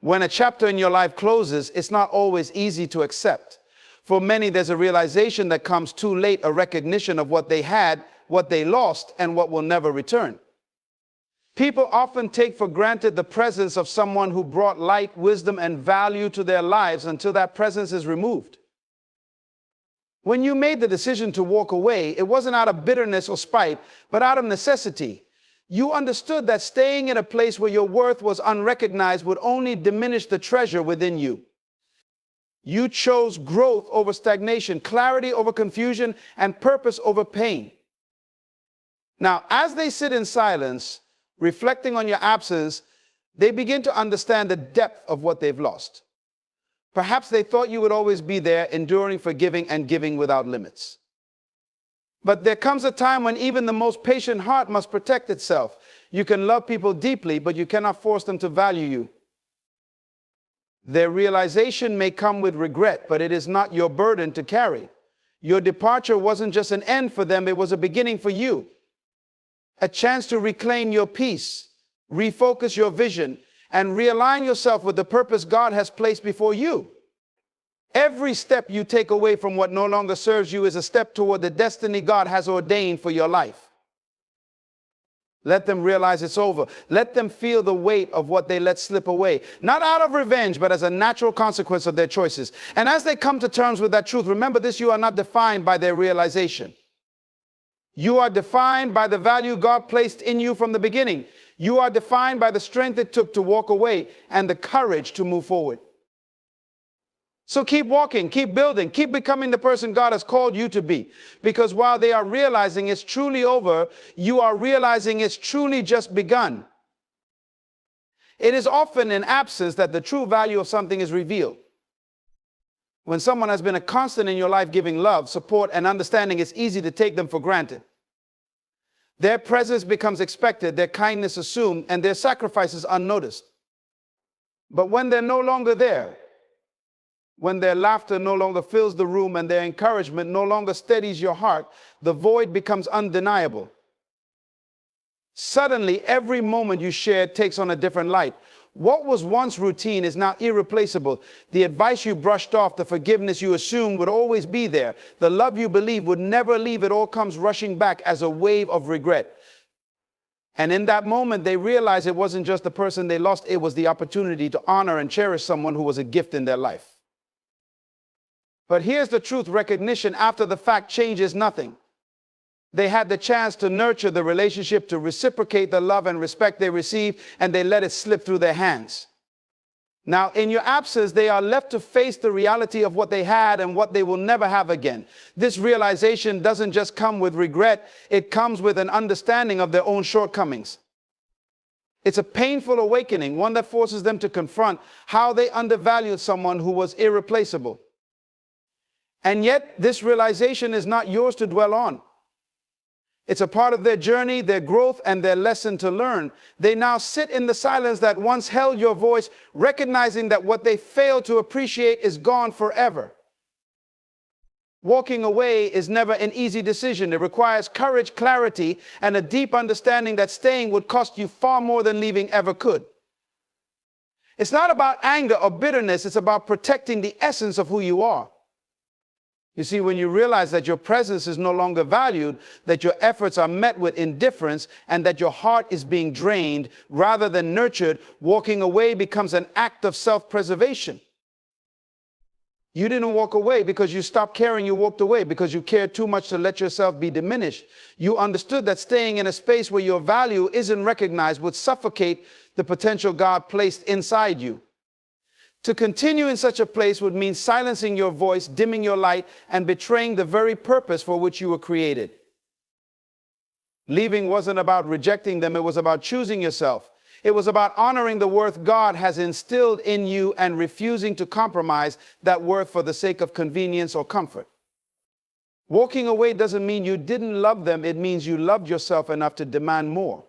When a chapter in your life closes, it's not always easy to accept. For many, there's a realization that comes too late, a recognition of what they had, what they lost, and what will never return. People often take for granted the presence of someone who brought light, wisdom, and value to their lives until that presence is removed. When you made the decision to walk away, it wasn't out of bitterness or spite, but out of necessity. You understood that staying in a place where your worth was unrecognized would only diminish the treasure within you. You chose growth over stagnation, clarity over confusion, and purpose over pain. Now, as they sit in silence, reflecting on your absence, they begin to understand the depth of what they've lost. Perhaps they thought you would always be there, enduring, forgiving, and giving without limits. But there comes a time when even the most patient heart must protect itself. You can love people deeply, but you cannot force them to value you. Their realization may come with regret, but it is not your burden to carry. Your departure wasn't just an end for them, it was a beginning for you. A chance to reclaim your peace, refocus your vision, and realign yourself with the purpose God has placed before you. Every step you take away from what no longer serves you is a step toward the destiny God has ordained for your life. Let them realize it's over. Let them feel the weight of what they let slip away, not out of revenge, but as a natural consequence of their choices. And as they come to terms with that truth, remember this: you are not defined by their realization. You are defined by the value God placed in you from the beginning. You are defined by the strength it took to walk away and the courage to move forward. So keep walking, keep building, keep becoming the person God has called you to be. Because while they are realizing it's truly over, you are realizing it's truly just begun. It is often in absence that the true value of something is revealed. When someone has been a constant in your life, giving love, support, and understanding, it's easy to take them for granted. Their presence becomes expected, their kindness assumed, and their sacrifices unnoticed. But when they're no longer there, when their laughter no longer fills the room and their encouragement no longer steadies your heart, the void becomes undeniable. Suddenly, every moment you share takes on a different light. What was once routine is now irreplaceable. The advice you brushed off, the forgiveness you assumed would always be there, the love you believed would never leave, it all comes rushing back as a wave of regret. And in that moment, they realize it wasn't just the person they lost, it was the opportunity to honor and cherish someone who was a gift in their life. But here's the truth: recognition after the fact changes nothing. They had the chance to nurture the relationship, to reciprocate the love and respect they received, and they let it slip through their hands. Now, in your absence, they are left to face the reality of what they had and what they will never have again. This realization doesn't just come with regret, it comes with an understanding of their own shortcomings. It's a painful awakening, one that forces them to confront how they undervalued someone who was irreplaceable. And yet, this realization is not yours to dwell on. It's a part of their journey, their growth, and their lesson to learn. They now sit in the silence that once held your voice, recognizing that what they failed to appreciate is gone forever. Walking away is never an easy decision. It requires courage, clarity, and a deep understanding that staying would cost you far more than leaving ever could. It's not about anger or bitterness. It's about protecting the essence of who you are. You see, when you realize that your presence is no longer valued, that your efforts are met with indifference, and that your heart is being drained rather than nurtured, walking away becomes an act of self-preservation. You didn't walk away because you stopped caring. You walked away because you cared too much to let yourself be diminished. You understood that staying in a space where your value isn't recognized would suffocate the potential God placed inside you. To continue in such a place would mean silencing your voice, dimming your light, and betraying the very purpose for which you were created. Leaving wasn't about rejecting them, it was about choosing yourself. It was about honoring the worth God has instilled in you and refusing to compromise that worth for the sake of convenience or comfort. Walking away doesn't mean you didn't love them, it means you loved yourself enough to demand more.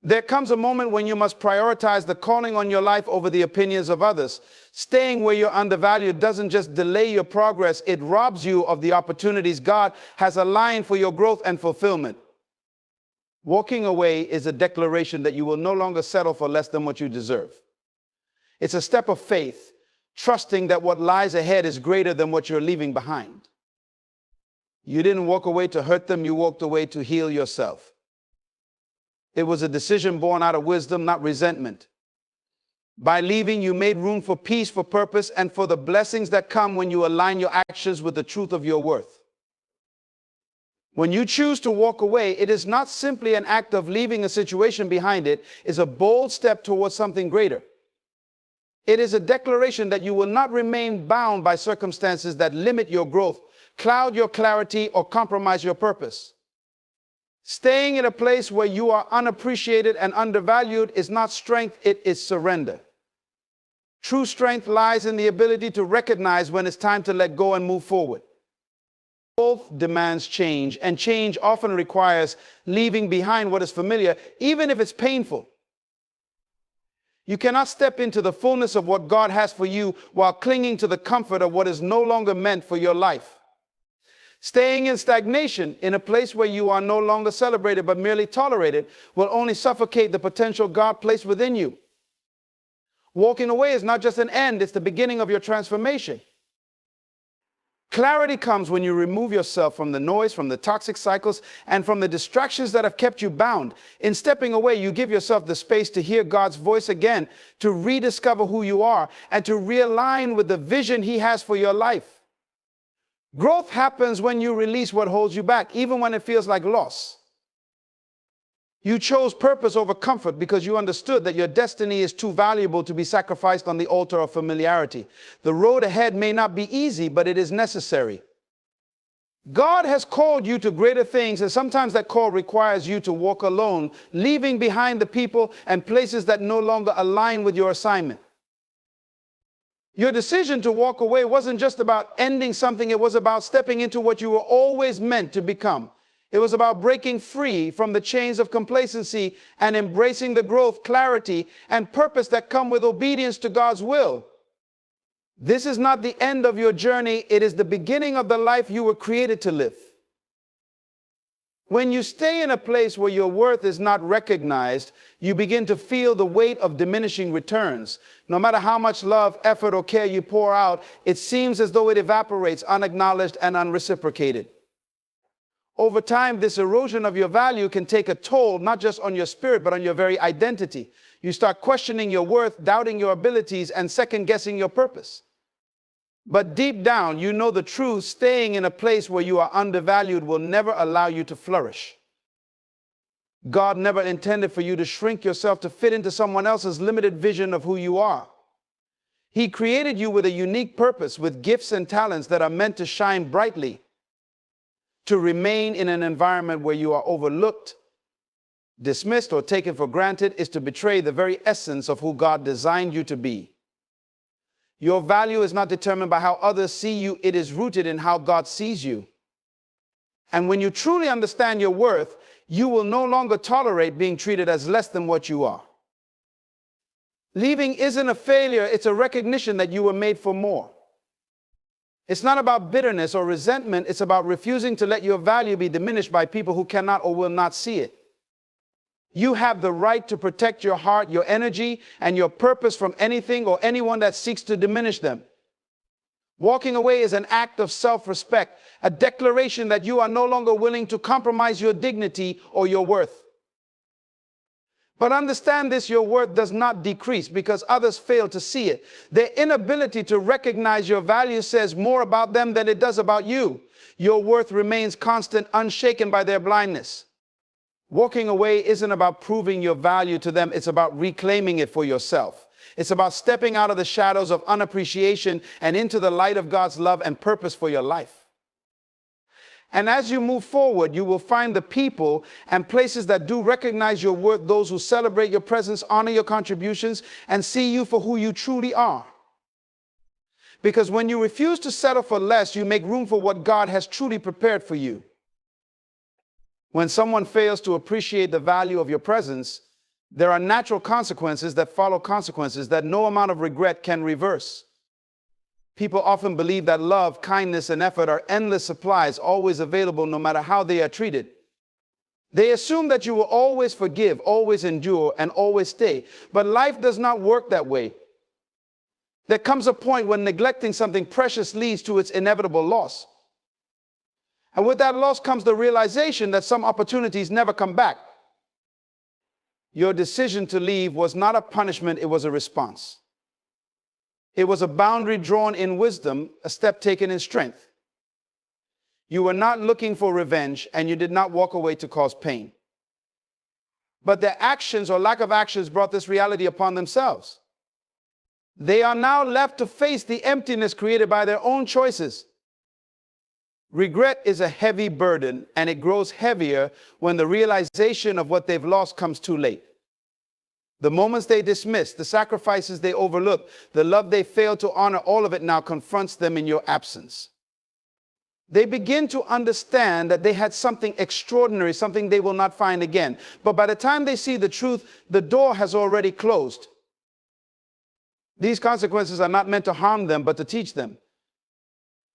There comes a moment when you must prioritize the calling on your life over the opinions of others. Staying where you're undervalued doesn't just delay your progress, it robs you of the opportunities God has aligned for your growth and fulfillment. Walking away is a declaration that you will no longer settle for less than what you deserve. It's a step of faith, trusting that what lies ahead is greater than what you're leaving behind. You didn't walk away to hurt them, you walked away to heal yourself. It was a decision born out of wisdom, not resentment. By leaving, you made room for peace, for purpose, and for the blessings that come when you align your actions with the truth of your worth. When you choose to walk away, it is not simply an act of leaving a situation behind. It is a bold step towards something greater. It is a declaration that you will not remain bound by circumstances that limit your growth, cloud your clarity, or compromise your purpose. Staying in a place where you are unappreciated and undervalued is not strength, it is surrender. True strength lies in the ability to recognize when it's time to let go and move forward. Growth demands change, and change often requires leaving behind what is familiar, even if it's painful. You cannot step into the fullness of what God has for you while clinging to the comfort of what is no longer meant for your life. Staying in stagnation, in a place where you are no longer celebrated but merely tolerated, will only suffocate the potential God placed within you. Walking away is not just an end, it's the beginning of your transformation. Clarity comes when you remove yourself from the noise, from the toxic cycles, and from the distractions that have kept you bound. In stepping away, you give yourself the space to hear God's voice again, to rediscover who you are, and to realign with the vision He has for your life. Growth happens when you release what holds you back, even when it feels like loss. You chose purpose over comfort because you understood that your destiny is too valuable to be sacrificed on the altar of familiarity. The road ahead may not be easy, but it is necessary. God has called you to greater things, and sometimes that call requires you to walk alone, leaving behind the people and places that no longer align with your assignment. Your decision to walk away wasn't just about ending something, it was about stepping into what you were always meant to become. It was about breaking free from the chains of complacency and embracing the growth, clarity, and purpose that come with obedience to God's will. This is not the end of your journey, it is the beginning of the life you were created to live. When you stay in a place where your worth is not recognized, you begin to feel the weight of diminishing returns. No matter how much love, effort, or care you pour out, it seems as though it evaporates, unacknowledged and unreciprocated. Over time, this erosion of your value can take a toll, not just on your spirit, but on your very identity. You start questioning your worth, doubting your abilities, and second-guessing your purpose. But deep down, you know the truth. Staying in a place where you are undervalued will never allow you to flourish. God never intended for you to shrink yourself to fit into someone else's limited vision of who you are. He created you with a unique purpose, with gifts and talents that are meant to shine brightly. To remain in an environment where you are overlooked, dismissed, or taken for granted is to betray the very essence of who God designed you to be. Your value is not determined by how others see you, it is rooted in how God sees you. And when you truly understand your worth, you will no longer tolerate being treated as less than what you are. Leaving isn't a failure, it's a recognition that you were made for more. It's not about bitterness or resentment, it's about refusing to let your value be diminished by people who cannot or will not see it. You have the right to protect your heart, your energy, and your purpose from anything or anyone that seeks to diminish them. Walking away is an act of self-respect, a declaration that you are no longer willing to compromise your dignity or your worth. But understand this, your worth does not decrease because others fail to see it. Their inability to recognize your value says more about them than it does about you. Your worth remains constant, unshaken by their blindness. Walking away isn't about proving your value to them, it's about reclaiming it for yourself. It's about stepping out of the shadows of unappreciation and into the light of God's love and purpose for your life. And as you move forward, you will find the people and places that do recognize your worth, those who celebrate your presence, honor your contributions, and see you for who you truly are. Because when you refuse to settle for less, you make room for what God has truly prepared for you. When someone fails to appreciate the value of your presence, there are natural consequences that follow consequences that no amount of regret can reverse. People often believe that love, kindness, and effort are endless supplies, always available no matter how they are treated. They assume that you will always forgive, always endure, and always stay. But life does not work that way. There comes a point when neglecting something precious leads to its inevitable loss. And with that loss comes the realization that some opportunities never come back. Your decision to leave was not a punishment, it was a response. It was a boundary drawn in wisdom, a step taken in strength. You were not looking for revenge, and you did not walk away to cause pain. But their actions or lack of actions brought this reality upon themselves. They are now left to face the emptiness created by their own choices. Regret is a heavy burden, and it grows heavier when the realization of what they've lost comes too late. The moments they dismiss, the sacrifices they overlook, the love they failed to honor, all of it now confronts them in your absence. They begin to understand that they had something extraordinary, something they will not find again. But by the time they see the truth, the door has already closed. These consequences are not meant to harm them, but to teach them.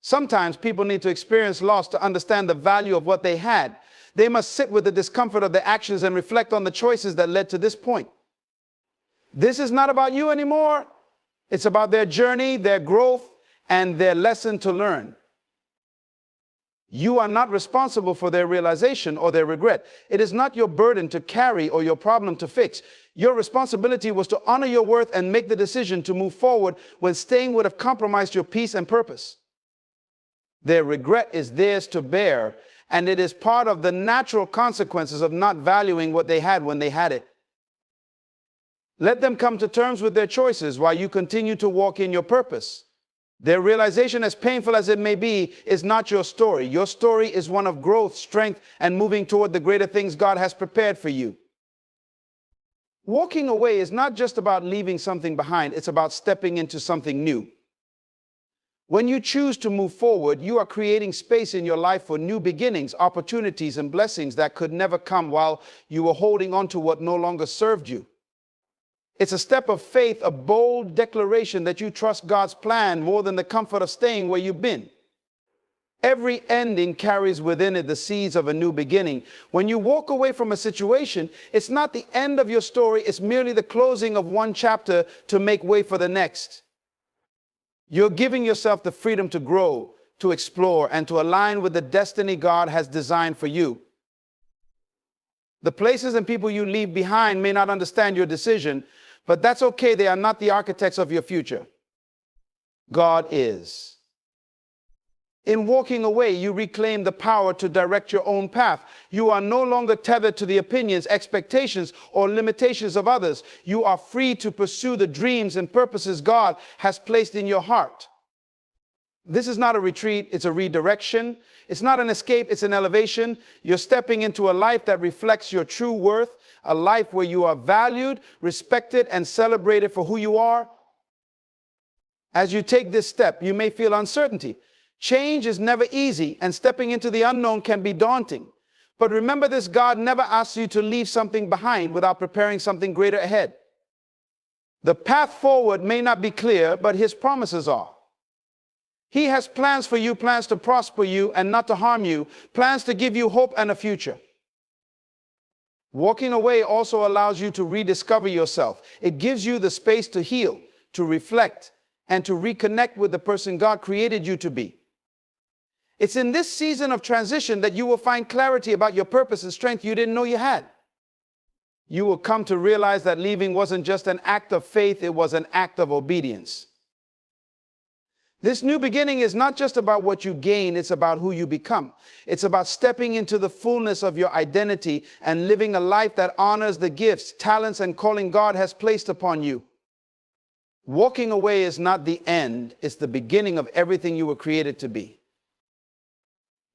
Sometimes people need to experience loss to understand the value of what they had. They must sit with the discomfort of their actions and reflect on the choices that led to this point. This is not about you anymore. It's about their journey, their growth, and their lesson to learn. You are not responsible for their realization or their regret. It is not your burden to carry or your problem to fix. Your responsibility was to honor your worth and make the decision to move forward when staying would have compromised your peace and purpose. Their regret is theirs to bear, and it is part of the natural consequences of not valuing what they had when they had it. Let them come to terms with their choices while you continue to walk in your purpose. Their realization, as painful as it may be, is not your story. Your story is one of growth, strength, and moving toward the greater things God has prepared for you. Walking away is not just about leaving something behind, it's about stepping into something new. When you choose to move forward, you are creating space in your life for new beginnings, opportunities, and blessings that could never come while you were holding on to what no longer served you. It's a step of faith, a bold declaration that you trust God's plan more than the comfort of staying where you've been. Every ending carries within it the seeds of a new beginning. When you walk away from a situation, it's not the end of your story, it's merely the closing of one chapter to make way for the next. You're giving yourself the freedom to grow, to explore, and to align with the destiny God has designed for you. The places and people you leave behind may not understand your decision, but that's okay. They are not the architects of your future. God is. In walking away, you reclaim the power to direct your own path. You are no longer tethered to the opinions, expectations, or limitations of others. You are free to pursue the dreams and purposes God has placed in your heart. This is not a retreat, it's a redirection. It's not an escape, it's an elevation. You're stepping into a life that reflects your true worth, a life where you are valued, respected, and celebrated for who you are. As you take this step, you may feel uncertainty. Change is never easy, and stepping into the unknown can be daunting. But remember this, God never asks you to leave something behind without preparing something greater ahead. The path forward may not be clear, but His promises are. He has plans for you, plans to prosper you and not to harm you, plans to give you hope and a future. Walking away also allows you to rediscover yourself. It gives you the space to heal, to reflect, and to reconnect with the person God created you to be. It's in this season of transition that you will find clarity about your purpose and strength you didn't know you had. You will come to realize that leaving wasn't just an act of faith, it was an act of obedience. This new beginning is not just about what you gain, it's about who you become. It's about stepping into the fullness of your identity and living a life that honors the gifts, talents, and calling God has placed upon you. Walking away is not the end, it's the beginning of everything you were created to be.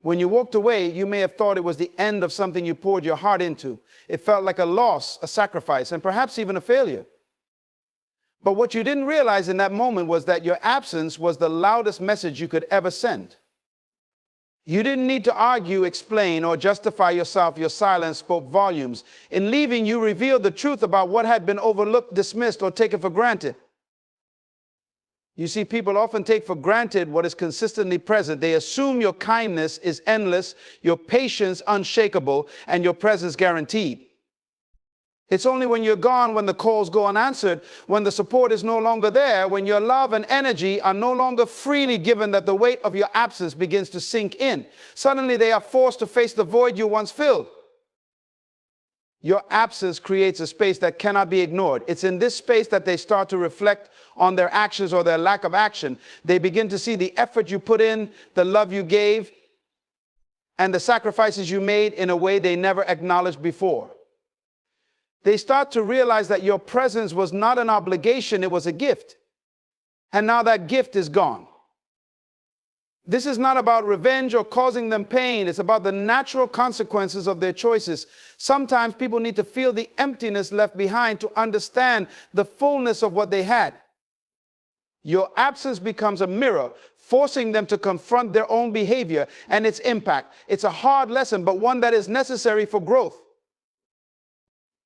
When you walked away, you may have thought it was the end of something you poured your heart into. It felt like a loss, a sacrifice, and perhaps even a failure. But what you didn't realize in that moment was that your absence was the loudest message you could ever send. You didn't need to argue, explain, or justify yourself. Your silence spoke volumes. In leaving, you revealed the truth about what had been overlooked, dismissed, or taken for granted. You see, people often take for granted what is consistently present. They assume your kindness is endless, your patience unshakable, and your presence guaranteed. It's only when you're gone, when the calls go unanswered, when the support is no longer there, when your love and energy are no longer freely given, that the weight of your absence begins to sink in. Suddenly they are forced to face the void you once filled. Your absence creates a space that cannot be ignored. It's in this space that they start to reflect on their actions or their lack of action. They begin to see the effort you put in, the love you gave, and the sacrifices you made in a way they never acknowledged before. They start to realize that your presence was not an obligation, it was a gift. And now that gift is gone. This is not about revenge or causing them pain. It's about the natural consequences of their choices. Sometimes people need to feel the emptiness left behind to understand the fullness of what they had. Your absence becomes a mirror, forcing them to confront their own behavior and its impact. It's a hard lesson, but one that is necessary for growth.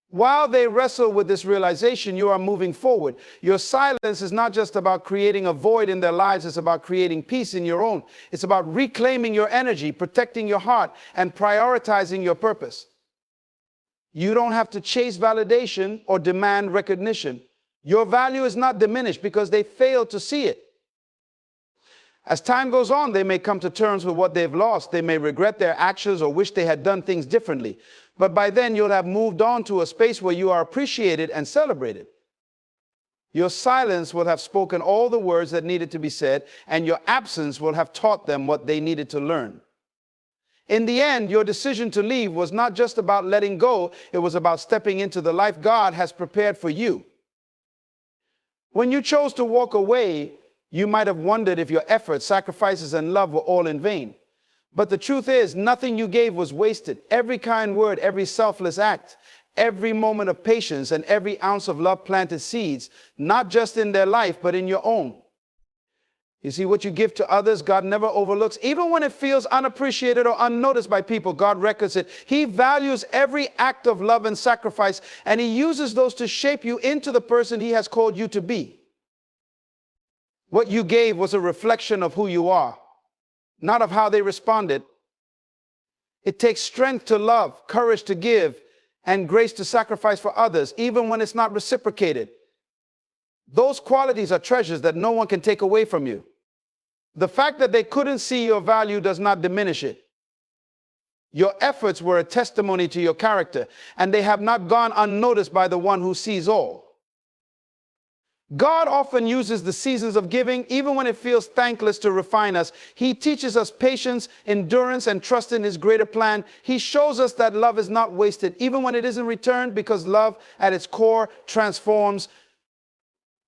While they wrestle with this realization, you are moving forward. Your silence is not just about creating a void in their lives, it's about creating peace in your own. It's about reclaiming your energy, protecting your heart, and prioritizing your purpose. You don't have to chase validation or demand recognition. Your value is not diminished because they failed to see it. As time goes on, they may come to terms with what they've lost. They may regret their actions or wish they had done things differently. But by then, you'll have moved on to a space where you are appreciated and celebrated. Your silence will have spoken all the words that needed to be said, and your absence will have taught them what they needed to learn. In the end, your decision to leave was not just about letting go. It was about stepping into the life God has prepared for you. When you chose to walk away, you might have wondered if your efforts, sacrifices, and love were all in vain. But the truth is, nothing you gave was wasted. Every kind word, every selfless act, every moment of patience, and every ounce of love planted seeds, not just in their life, but in your own. You see, what you give to others, God never overlooks. Even when it feels unappreciated or unnoticed by people, God records it. He values every act of love and sacrifice, and He uses those to shape you into the person He has called you to be. What you gave was a reflection of who you are, not of how they responded. It takes strength to love, courage to give, and grace to sacrifice for others, even when it's not reciprocated. Those qualities are treasures that no one can take away from you. The fact that they couldn't see your value does not diminish it. Your efforts were a testimony to your character, and they have not gone unnoticed by the one who sees all. God often uses the seasons of giving, even when it feels thankless, to refine us. He teaches us patience, endurance, and trust in His greater plan. He shows us that love is not wasted, even when it isn't returned, because love at its core transforms.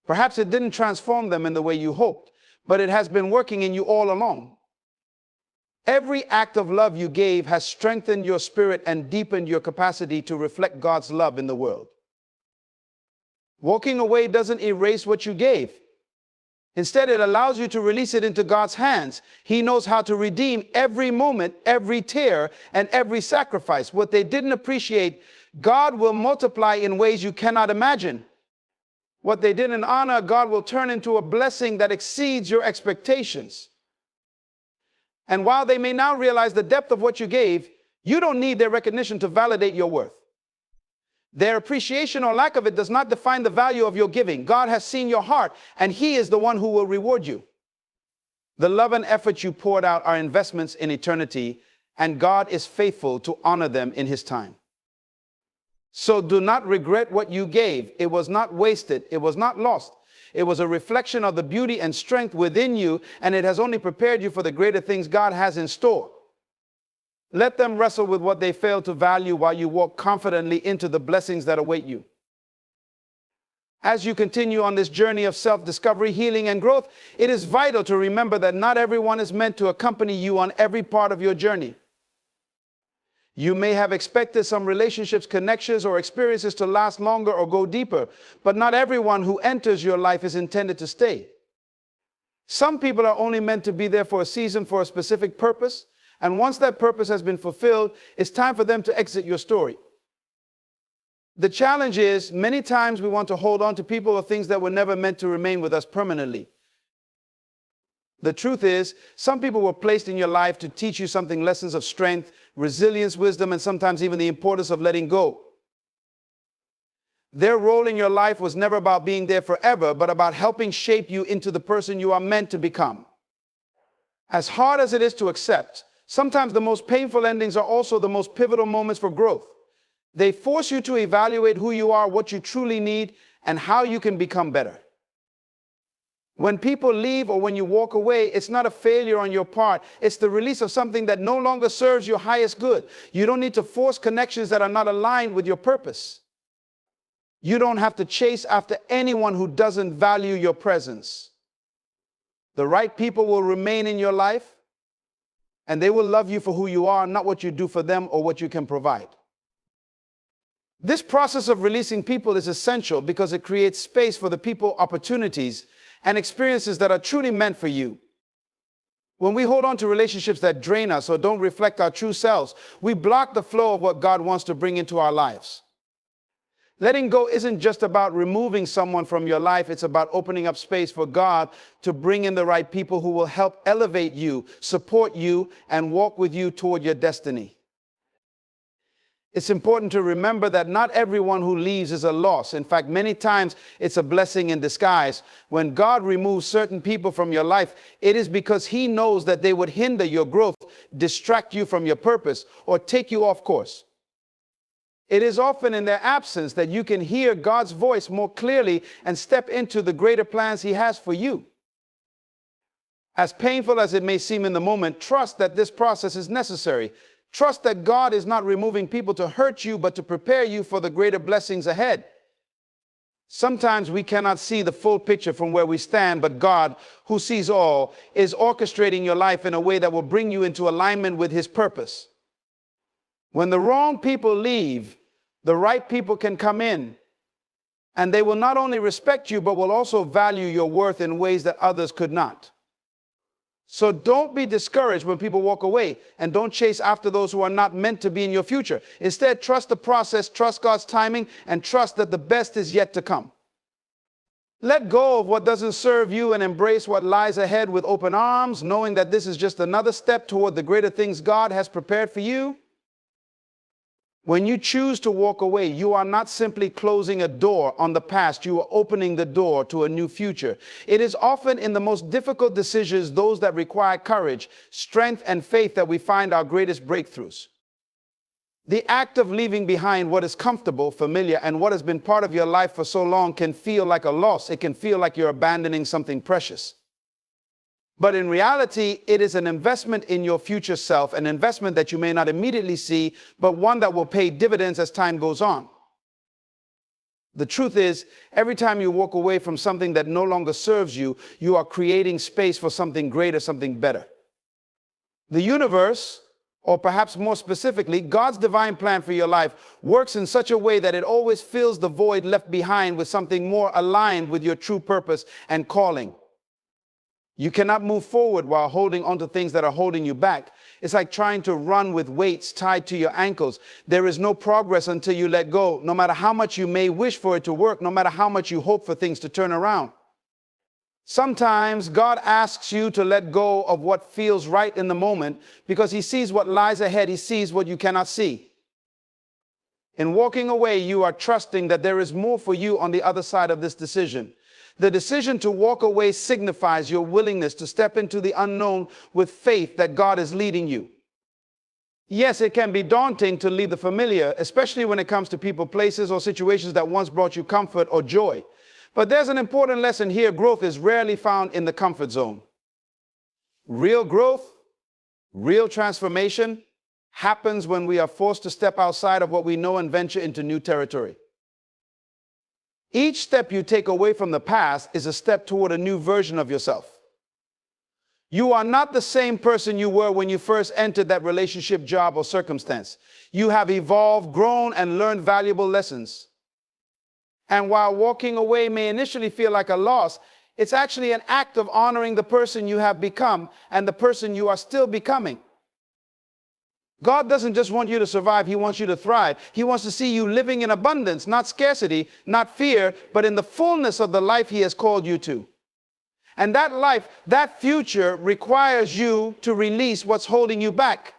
Perhaps it didn't transform them in the way you hoped, but it has been working in you all along. Every act of love you gave has strengthened your spirit and deepened your capacity to reflect God's love in the world. Walking away doesn't erase what you gave. Instead, it allows you to release it into God's hands. He knows how to redeem every moment, every tear, and every sacrifice. What they didn't appreciate, God will multiply in ways you cannot imagine. What they didn't honor, God will turn into a blessing that exceeds your expectations. And while they may now realize the depth of what you gave, you don't need their recognition to validate your worth. Their appreciation or lack of it does not define the value of your giving. God has seen your heart, and He is the one who will reward you. The love and effort you poured out are investments in eternity, and God is faithful to honor them in His time. So do not regret what you gave. It was not wasted. It was not lost. It was a reflection of the beauty and strength within you, and it has only prepared you for the greater things God has in store. Let them wrestle with what they fail to value while you walk confidently into the blessings that await you. As you continue on this journey of self-discovery, healing, and growth, it is vital to remember that not everyone is meant to accompany you on every part of your journey. You may have expected some relationships, connections, or experiences to last longer or go deeper, but not everyone who enters your life is intended to stay. Some people are only meant to be there for a season for a specific purpose. And once that purpose has been fulfilled, it's time for them to exit your story. The challenge is, many times we want to hold on to people or things that were never meant to remain with us permanently. The truth is, some people were placed in your life to teach you something, lessons of strength, resilience, wisdom, and sometimes even the importance of letting go. Their role in your life was never about being there forever, but about helping shape you into the person you are meant to become. As hard as it is to accept, sometimes the most painful endings are also the most pivotal moments for growth. They force you to evaluate who you are, what you truly need, and how you can become better. When people leave or when you walk away, it's not a failure on your part. It's the release of something that no longer serves your highest good. You don't need to force connections that are not aligned with your purpose. You don't have to chase after anyone who doesn't value your presence. The right people will remain in your life, and they will love you for who you are, not what you do for them or what you can provide. This process of releasing people is essential because it creates space for the people, opportunities, and experiences that are truly meant for you. When we hold on to relationships that drain us or don't reflect our true selves, we block the flow of what God wants to bring into our lives. Letting go isn't just about removing someone from your life. It's about opening up space for God to bring in the right people who will help elevate you, support you, and walk with you toward your destiny. It's important to remember that not everyone who leaves is a loss. In fact, many times it's a blessing in disguise. When God removes certain people from your life, it is because He knows that they would hinder your growth, distract you from your purpose, or take you off course. It is often in their absence that you can hear God's voice more clearly and step into the greater plans He has for you. As painful as it may seem in the moment, trust that this process is necessary. Trust that God is not removing people to hurt you, but to prepare you for the greater blessings ahead. Sometimes we cannot see the full picture from where we stand, but God, who sees all, is orchestrating your life in a way that will bring you into alignment with His purpose. When the wrong people leave, the right people can come in, and they will not only respect you, but will also value your worth in ways that others could not. So don't be discouraged when people walk away, and don't chase after those who are not meant to be in your future. Instead, trust the process, trust God's timing, and trust that the best is yet to come. Let go of what doesn't serve you and embrace what lies ahead with open arms, knowing that this is just another step toward the greater things God has prepared for you. When you choose to walk away, you are not simply closing a door on the past, you are opening the door to a new future. It is often in the most difficult decisions, those that require courage, strength, and faith, that we find our greatest breakthroughs. The act of leaving behind what is comfortable, familiar, and what has been part of your life for so long can feel like a loss. It can feel like you're abandoning something precious. But in reality, it is an investment in your future self, an investment that you may not immediately see, but one that will pay dividends as time goes on. The truth is, every time you walk away from something that no longer serves you, you are creating space for something greater, something better. The universe, or perhaps more specifically, God's divine plan for your life, works in such a way that it always fills the void left behind with something more aligned with your true purpose and calling. You cannot move forward while holding on to things that are holding you back. It's like trying to run with weights tied to your ankles. There is no progress until you let go, no matter how much you may wish for it to work, no matter how much you hope for things to turn around. Sometimes God asks you to let go of what feels right in the moment because He sees what lies ahead. He sees what you cannot see. In walking away, you are trusting that there is more for you on the other side of this decision. The decision to walk away signifies your willingness to step into the unknown with faith that God is leading you. Yes, it can be daunting to leave the familiar, especially when it comes to people, places, or situations that once brought you comfort or joy. But there's an important lesson here. Growth is rarely found in the comfort zone. Real growth, real transformation happens when we are forced to step outside of what we know and venture into new territory. Each step you take away from the past is a step toward a new version of yourself. You are not the same person you were when you first entered that relationship, job, or circumstance. You have evolved, grown, and learned valuable lessons. And while walking away may initially feel like a loss, it's actually an act of honoring the person you have become and the person you are still becoming. God doesn't just want you to survive, He wants you to thrive. He wants to see you living in abundance, not scarcity, not fear, but in the fullness of the life He has called you to. And that life, that future requires you to release what's holding you back.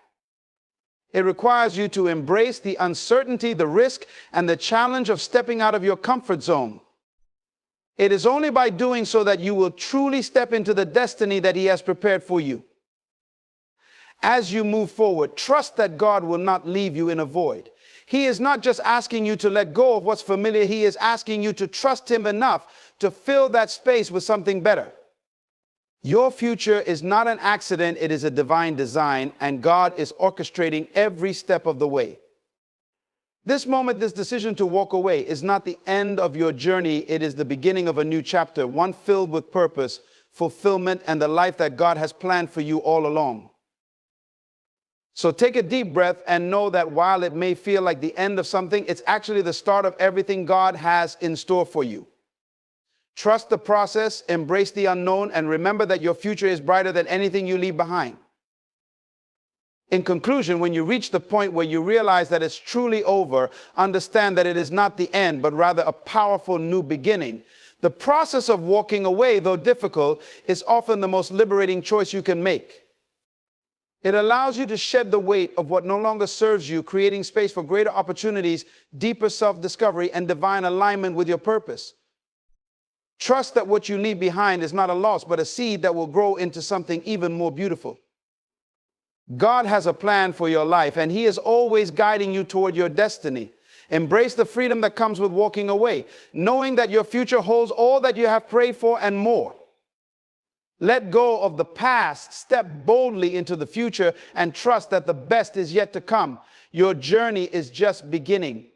It requires you to embrace the uncertainty, the risk, and the challenge of stepping out of your comfort zone. It is only by doing so that you will truly step into the destiny that He has prepared for you. As you move forward, trust that God will not leave you in a void. He is not just asking you to let go of what's familiar. He is asking you to trust Him enough to fill that space with something better. Your future is not an accident. It is a divine design, and God is orchestrating every step of the way. This moment, this decision to walk away is not the end of your journey. It is the beginning of a new chapter, one filled with purpose, fulfillment, and the life that God has planned for you all along. So take a deep breath and know that while it may feel like the end of something, it's actually the start of everything God has in store for you. Trust the process, embrace the unknown, and remember that your future is brighter than anything you leave behind. In conclusion, when you reach the point where you realize that it's truly over, understand that it is not the end, but rather a powerful new beginning. The process of walking away, though difficult, is often the most liberating choice you can make. It allows you to shed the weight of what no longer serves you, creating space for greater opportunities, deeper self-discovery, and divine alignment with your purpose. Trust that what you leave behind is not a loss, but a seed that will grow into something even more beautiful. God has a plan for your life, and He is always guiding you toward your destiny. Embrace the freedom that comes with walking away, knowing that your future holds all that you have prayed for and more. Let go of the past, step boldly into the future, and trust that the best is yet to come. Your journey is just beginning.